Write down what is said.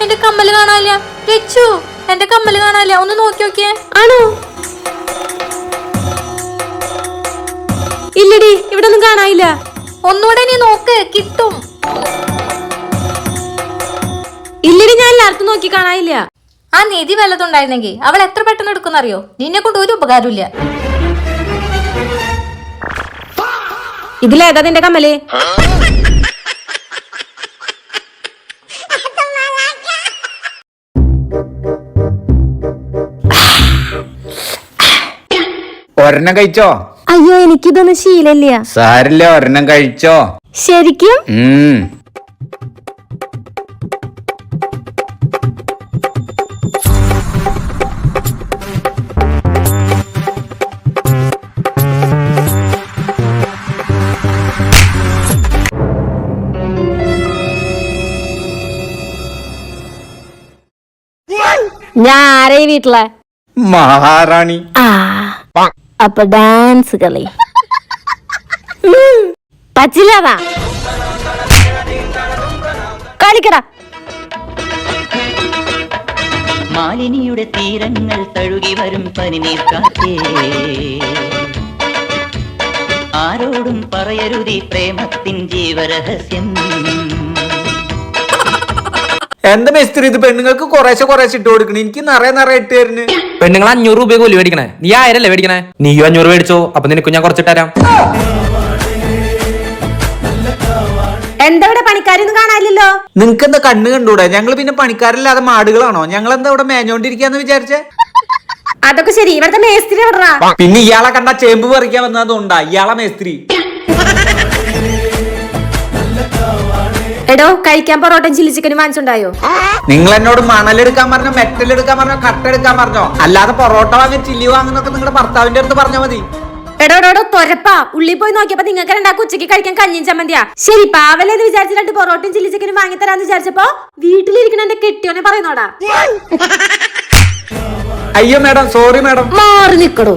എന്റെ കമ്മല് കാണാനില്ല. രച്ചു, എന്റെ കമ്മല് കാണാനില്ല. ഒന്ന് നോക്കി നോക്കിയേ. ആണോ? ഇല്ലടി, ഇവിടെ ഒന്നും കാണാനില്ല. ഒന്നുകൂടെ നീ നോക്ക്, കിട്ടും. ഇല്ലടി, ഞാൻ എല്ലായിടത്തും നോക്കി കാണാനില്ല. ആ നിധി വല്ലതുണ്ടായിരുന്നെങ്കിൽ അവൾ എത്ര പെട്ടെന്ന് എടുക്കുന്നറിയോ? നിന്നെ കൊണ്ട് ഒരു ഉപകാരമില്ല. ഇതിലേതാ നിന്റെ കമ്മല്? ഒരെണ്ണം കഴിച്ചോ? അയ്യോ, എനിക്കിതൊന്നും ശീലമില്ല. സാരില്ല, ഒരെണ്ണം കഴിച്ചോ. ശരിക്കും? ഞാൻ ആരേ വീട്ടിലെ മഹാറാണി. അപ്പൊ ഡാൻസ് കളി പച്ചില്ലാതാ കളിക്കടാ. മാലിനിയുടെ തീരങ്ങൾ തഴുകി വരും പനിനീർക്കാറ്റേ, ആരോടും പറയരുതി പ്രേമത്തിൻ ജീവരഹസ്യം. എന്താ മേസ്ത്രി ഇത്? പെണ്ണുങ്ങൾക്ക് കുറേശ്ശെ ഇട്ട് കൊടുക്കണേ. എനിക്ക് നിറയെ ഇട്ട് തരുന്നു. പെണ്ണുങ്ങൾ 500 രൂപ കൂലി മേടിക്കണേ, നീ 1000 അല്ലേ മേടിക്കണേ? നീയോ 500 മേടിച്ചോ, അപ്പൊ നിനക്ക് ഞാൻ കുറച്ചിട്ട് തരാം. എന്താ ഇവിടെ പണിക്കാരൊന്നും കാണാനില്ലല്ലോ? നിങ്ങക്ക് എന്താ കണ്ണ് കണ്ടൂടെ? ഞങ്ങള് പിന്നെ പണിക്കാരില്ലാതെ മാടുകളാണോ? ഞങ്ങൾ എന്താ ഇവിടെ മേഞ്ഞോണ്ടിരിക്കാന്ന് വിചാരിച്ചേ? അതൊക്കെ ശരി, ഇവിടുത്തെ മേസ്ത്രി എവിടാ? പിന്നെ ഇയാളെ കണ്ട ചേമ്പ് പറിക്കാൻ വന്നതുകൊണ്ടാ ഇയാളെ മേസ്ത്രി. എടോ, കഴിക്കാൻ പൊറോട്ടയും ചില്ലി ചിക്കനും വാങ്ങിച്ചുണ്ടായോ? നിങ്ങൾ എന്നോട് മണലെടുക്കാൻ പറഞ്ഞോ, മെറ്റലെടുക്കാൻ പറഞ്ഞോ, കട്ടെടുക്കാൻ പറഞ്ഞോ? അല്ലാതെ പൊറോട്ട വാങ്ങി ചില്ലി വാങ്ങുന്നൊക്കെ നിങ്ങളുടെ ഭർത്താവിന്റെ അടുത്ത് പറഞ്ഞാൽ മതി. എടോടോടോ തൊരപ്പാ, ഉള്ളി പോയി നോക്കിയപ്പോ നിങ്ങൾക്ക് രണ്ടാക്കും ഉച്ചയ്ക്ക് കഴിക്കാൻ കഞ്ഞിയും ചമ്മന്തിയാ. ശരി, പാവലേന്ന് വിചാരിച്ച് 2 പൊറോട്ടയും ചില്ലി ചിക്കനും വാങ്ങി തരാന്ന് വിചാരിച്ചപ്പോ വീട്ടിലിരിക്കണ എന്റെ കെട്ടിയോനെ പറയുന്നോടാ. അയ്യോ മേഡം, സോറി മേഡം. മാറി നിക്കടോ.